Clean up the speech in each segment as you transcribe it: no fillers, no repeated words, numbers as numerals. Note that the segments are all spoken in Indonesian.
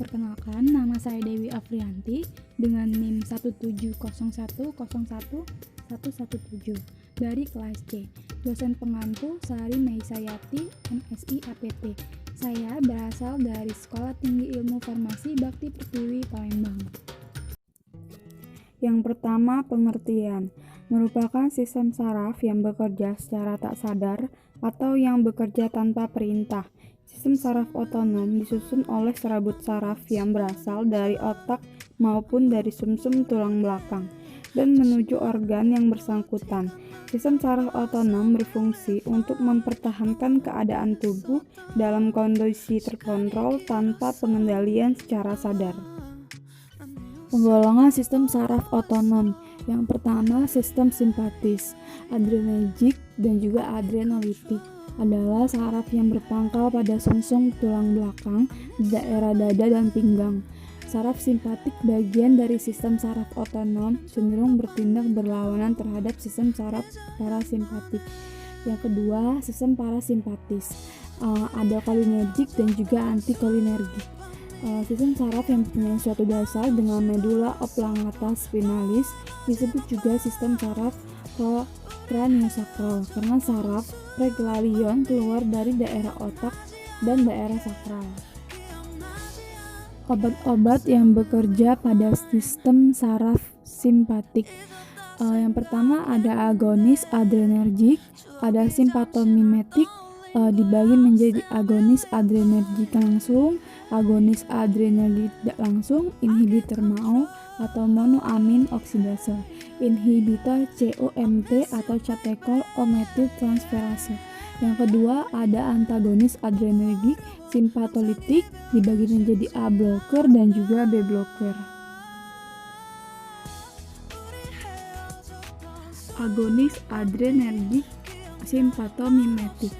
Perkenalkan, nama saya Dewi Afrianti dengan NIM 17010111117 dari kelas C. Dosen pengampu Sari Meisayati, MSI APT. Saya berasal dari Sekolah Tinggi Ilmu Farmasi Bakti Pertiwi, Palembang. Yang pertama, pengertian. Merupakan sistem saraf yang bekerja secara tak sadar atau yang bekerja tanpa perintah. Sistem saraf otonom disusun oleh serabut saraf yang berasal dari otak maupun dari sumsum tulang belakang dan menuju organ yang bersangkutan. Sistem saraf otonom berfungsi untuk mempertahankan keadaan tubuh dalam kondisi terkontrol tanpa pengendalian secara sadar. Penggolongan sistem saraf otonom. Yang pertama, sistem simpatis, adrenergik, dan juga adrenolitik adalah saraf yang berpangkal pada sumsum tulang belakang di daerah dada dan pinggang. Saraf simpatik, bagian dari sistem saraf otonom, cenderung bertindak berlawanan terhadap sistem saraf parasimpatik. Yang kedua, sistem parasimpatis, ada kolinergik dan juga antikolinergik. Sistem saraf yang mempunyai suatu dasar dengan medula oblongata spinalis disebut juga sistem saraf craniosacral karena saraf preganglion keluar dari daerah otak dan daerah sakral. Obat-obat yang bekerja pada sistem saraf simpatik. Yang pertama ada agonis adrenergik, ada simpatomimetik, dibagi menjadi agonis adrenergik langsung, agonis adrenergik tidak langsung, inhibitor MAO atau monoamin oksidase, inhibitor COMT atau catechol O-metil transferase. Yang kedua ada antagonis adrenergik simpatolitik, dibagi menjadi A blocker dan juga B blocker. Agonis adrenergik simpatomimetik.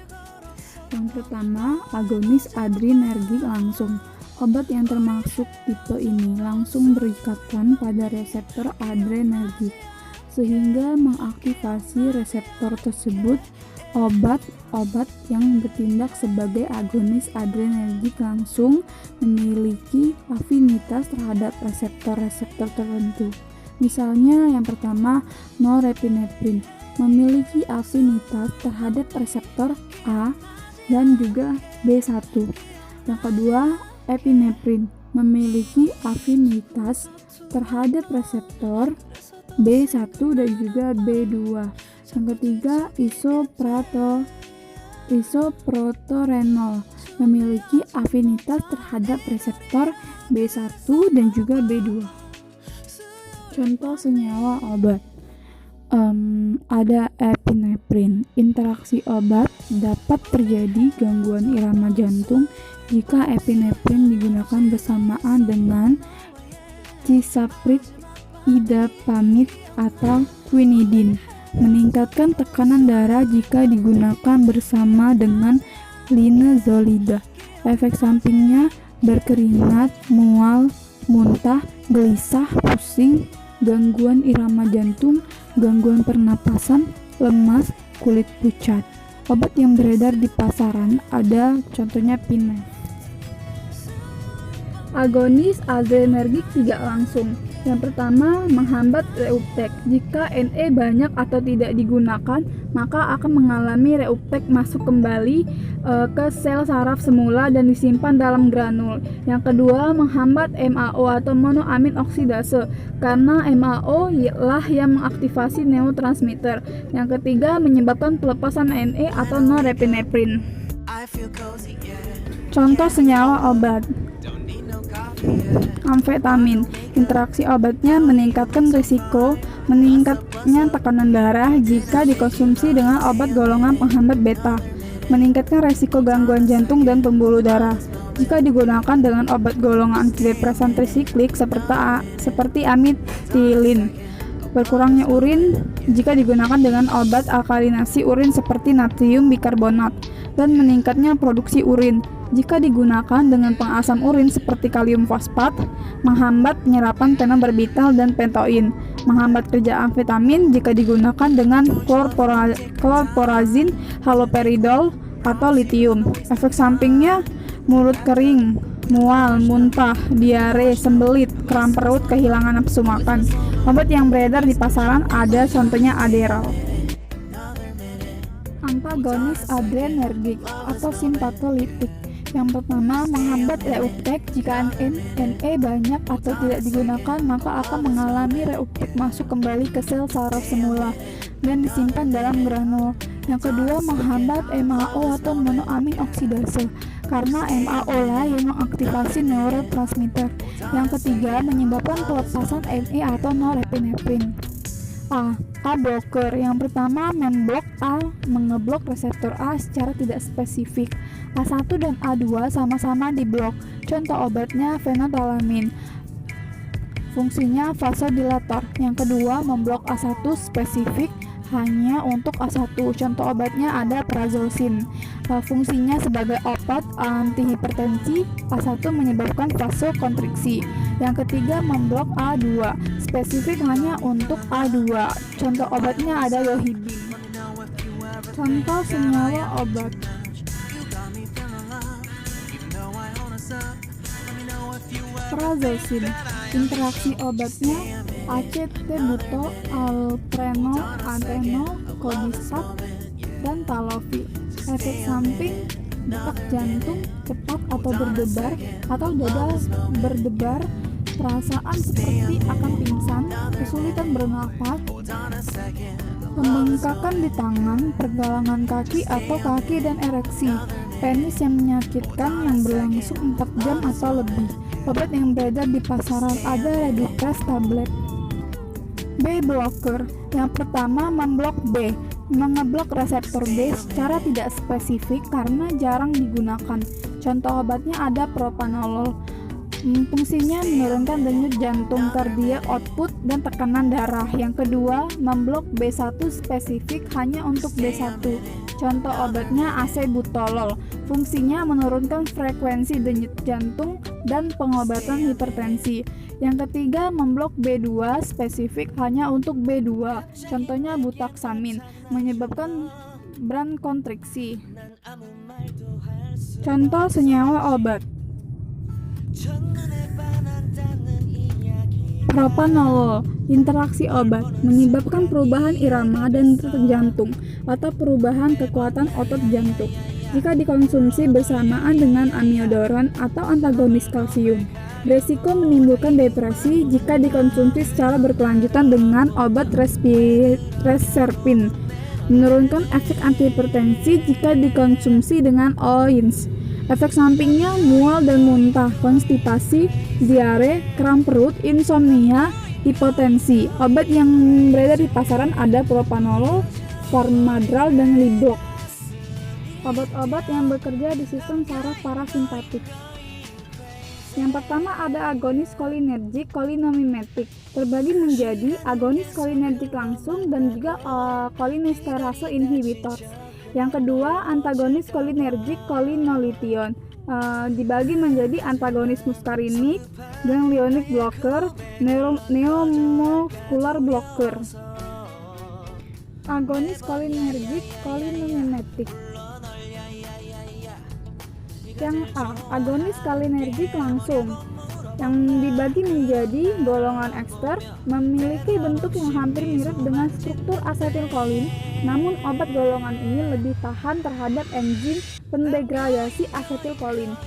Yang pertama, agonis adrenergik langsung. Obat yang termasuk tipe ini langsung berikatan pada reseptor adrenergik sehingga mengaktifasi reseptor tersebut. Obat-obat yang bertindak sebagai agonis adrenergik langsung memiliki afinitas terhadap reseptor-reseptor tertentu. Misalnya yang pertama, norepinefrin memiliki afinitas terhadap reseptor A dan juga B1. Yang kedua, epinefrin memiliki afinitas terhadap reseptor B1 dan juga B2. Yang ketiga, isoproterenol memiliki afinitas terhadap reseptor B1 dan juga B2. Contoh senyawa obat. Ada epinefrin. Interaksi obat dapat terjadi gangguan irama jantung jika epinefrin digunakan bersamaan dengan cisaplid, idapamid, atau quinidin. Meningkatkan tekanan darah jika digunakan bersama dengan linezolida. Efek sampingnya berkeringat, mual, muntah, gelisah, pusing, gangguan irama jantung, gangguan pernapasan, lemas, kulit pucat. Obat yang beredar di pasaran ada contohnya Pinef. Agonis adrenergik tidak langsung. Yang pertama, menghambat reuptake. Jika NE banyak atau tidak digunakan, maka akan mengalami reuptake masuk kembali ke sel saraf semula dan disimpan dalam granul. Yang kedua, menghambat MAO atau monoamin oksidase karena MAO lah yang mengaktifasi neurotransmitter. Yang ketiga, menyebabkan pelepasan NE atau norepinefrin. Contoh senyawa obat. Amfetamin. Interaksi obatnya meningkatkan risiko meningkatnya tekanan darah jika dikonsumsi dengan obat golongan penghambat beta, meningkatkan risiko gangguan jantung dan pembuluh darah jika digunakan dengan obat golongan antidepresan trisiklik seperti amitriptilin, berkurangnya urin jika digunakan dengan obat alkalinasi urin seperti natrium bikarbonat, dan meningkatnya produksi urin jika digunakan dengan pengasam urin seperti kalium fosfat, menghambat penyerapan fenobarbital dan pentoin, menghambat kerja amfetamin jika digunakan dengan chlorphorazine, haloperidol, atau litium. Efek sampingnya mulut kering, mual, muntah, diare, sembelit, kram perut, kehilangan nafsu makan. Obat yang beredar di pasaran ada contohnya Adderall. Antagonis adrenergik atau simpatolitik. Yang pertama, menghambat reuptake. Jika NE banyak atau tidak digunakan, maka akan mengalami reuptake masuk kembali ke sel saraf semula dan disimpan dalam granul. Yang kedua, menghambat MAO atau monoamin oksidase, karena MAO lah yang mengaktifasi neurotransmitter. Yang ketiga, menyebabkan pelepasan NE atau norepinefrin. A blocker. Yang pertama, memblok. A mengeblok reseptor A secara tidak spesifik. A1 dan A2 sama-sama diblok. Contoh obatnya fenotalamin. Fungsinya vasodilator. Yang kedua, memblok A1 spesifik hanya untuk A1. Contoh obatnya ada prazolsin. Fungsinya sebagai obat antihipertensi. A1 menyebabkan vasokonstriksi. Yang ketiga, memblok A2 spesifik hanya untuk A2. Contoh obatnya ada yohibin. Contoh senyawa obat. Prazolsin. Interaksi obatnya ACT-buto, alprenol, atenol, kodisat, dan talofil. Efek samping detak jantung cepat atau berdebar, atau dada berdebar, perasaan seperti akan pingsan, kesulitan bernapas, pembengkakan di tangan, pergelangan kaki atau kaki dan ereksi, penis yang menyakitkan yang berlangsung 4 jam atau lebih. Obat yang beredar di pasaran ada Redupres tablet. B blocker. Yang pertama, memblok B. Mengeblok reseptor B secara tidak spesifik karena jarang digunakan. Contoh obatnya ada propanolol. Fungsinya menurunkan denyut jantung, kardiak output, dan tekanan darah. Yang kedua, memblok B1 spesifik hanya untuk B1. Contoh obatnya acebutolol. Fungsinya menurunkan frekuensi denyut jantung dan pengobatan hipertensi. Yang ketiga, memblok B2 spesifik hanya untuk B2. Contohnya butaksamin, menyebabkan bronkonstriksi. Contoh senyawa obat. Propanolol. Interaksi obat menyebabkan perubahan irama dan detak jantung atau perubahan kekuatan otot jantung jika dikonsumsi bersamaan dengan amiodaron atau antagonis kalsium. Beresiko menimbulkan depresi jika dikonsumsi secara berkelanjutan dengan obat reserpin. Menurunkan efek antihipertensi jika dikonsumsi dengan OINS. Efek sampingnya mual dan muntah, konstipasi, diare, kram perut, insomnia, hipotensi. Obat yang beredar di pasaran ada propanolol, Farmadral, dan Liblok. Obat-obat yang bekerja di sistem saraf parasimpatik. Yang pertama ada agonis kolinergik kolinomimetik, terbagi menjadi agonis kolinergik langsung dan juga kolinesterase inhibitors. Yang kedua, antagonis kolinergik kolinolition, dibagi menjadi antagonis muskarinik, ganglionik blocker, neuromuscular blocker. Agonis kolinergik kolinomimetik. Yang A, agonis kolinergik langsung, yang dibagi menjadi golongan ekster, memiliki bentuk yang hampir mirip dengan struktur asetilkolin, namun obat golongan ini lebih tahan terhadap enzim pendegradasi asetilkolin.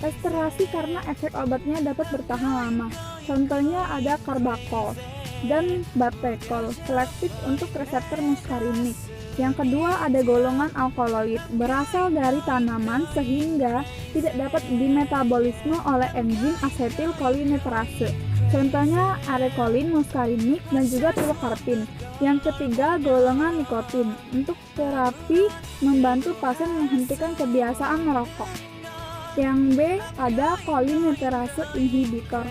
Esterasi karena efek obatnya dapat bertahan lama. Contohnya ada karbakol dan batekol, selektif untuk reseptor muskarinik. Yang kedua ada golongan alkaloid, berasal dari tanaman sehingga tidak dapat dimetabolisme oleh enzim asetilkolinesterase. Contohnya arekolin, muskarinik, dan juga pilokarpin. Yang ketiga golongan nikotin, untuk terapi membantu pasien menghentikan kebiasaan merokok. Yang B ada kolinesterase inhibitor,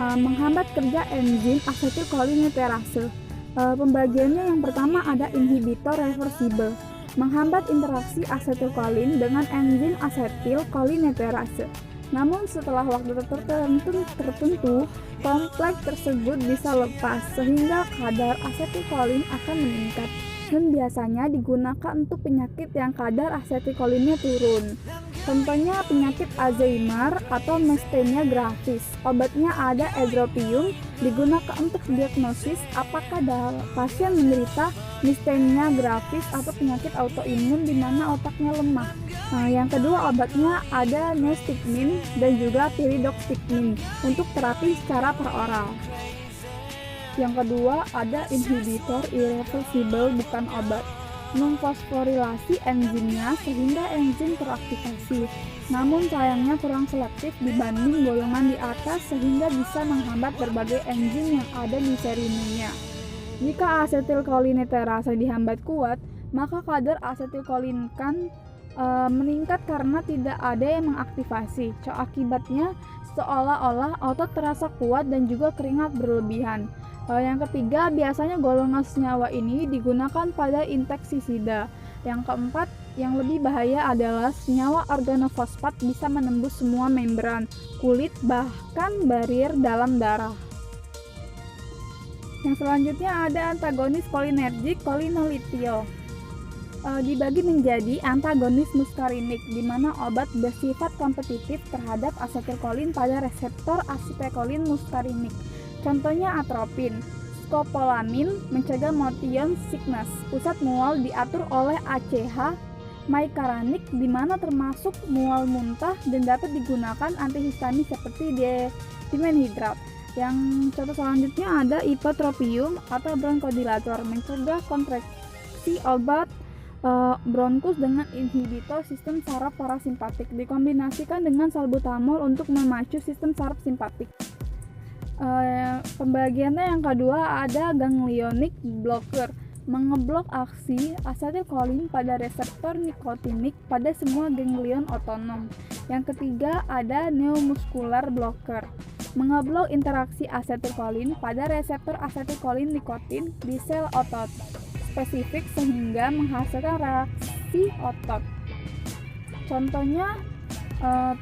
menghambat kerja enzim asetilkolinesterase. Pembagiannya yang pertama ada inhibitor reversibel, menghambat interaksi asetilkolin dengan enzim asetilkolinesterase. Namun setelah waktu tertentu, kompleks tersebut bisa lepas sehingga kadar asetilkolin akan meningkat. dan biasanya digunakan untuk penyakit yang kadar asetilkolinnya turun. Contohnya penyakit Alzheimer atau myasthenia gravis. Obatnya ada edropium, digunakan untuk diagnosis apakah pasien menderita myasthenia gravis atau penyakit autoimun di mana otaknya lemah. Nah, yang kedua obatnya ada neostigmin dan juga piridoxigmin untuk terapi secara peroral. Yang kedua ada inhibitor irreversible, bukan obat, memfosforilasi enzimnya sehingga enzim teraktivasi. Namun sayangnya kurang selektif dibanding golongan di atas sehingga bisa menghambat berbagai enzim yang ada di serimnya. Jika asetilkoliniterase dihambat kuat, maka kadar asetilkolinkan meningkat karena tidak ada yang mengaktifasi. Akibatnya seolah-olah otot terasa kuat dan juga keringat berlebihan. Yang ketiga, biasanya golongan senyawa ini digunakan pada insektisida. Yang keempat, yang lebih bahaya adalah senyawa organofosfat bisa menembus semua membran, kulit, bahkan barier dalam darah. Yang selanjutnya ada antagonis kolinergik kolinolitiol. Dibagi menjadi antagonis muskarinik, di mana obat bersifat kompetitif terhadap asetilkolin pada reseptor asetilkolin muskarinik. Contohnya atropin. Scopolamin mencegah motion sickness. Pusat mual diatur oleh ACH. Maicaranik di mana termasuk mual muntah dan dapat digunakan antihistamin seperti dimenhidrat. Yang contoh selanjutnya ada ipotropium atau bronkodilator, mencegah kontraksi. Obat bronkus dengan inhibitor sistem saraf parasimpatik dikombinasikan dengan salbutamol untuk memacu sistem saraf simpatik. Pembagiannya yang kedua ada ganglionic blocker, mengeblok aksi asetilkolin pada reseptor nikotinik pada semua ganglion otonom. Yang ketiga ada neuromuscular blocker, mengeblok interaksi asetilkolin pada reseptor asetilkolin nikotin di sel otot spesifik sehingga menghasilkan reaksi otot. Contohnya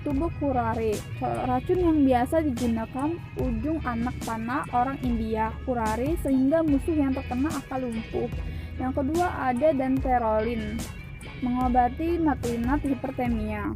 tubuh curare, racun yang biasa digunakan ujung anak panah orang India, curare, sehingga musuh yang terkena akan lumpuh. Yang kedua ada danterolin, mengobati matrinat hipertemia.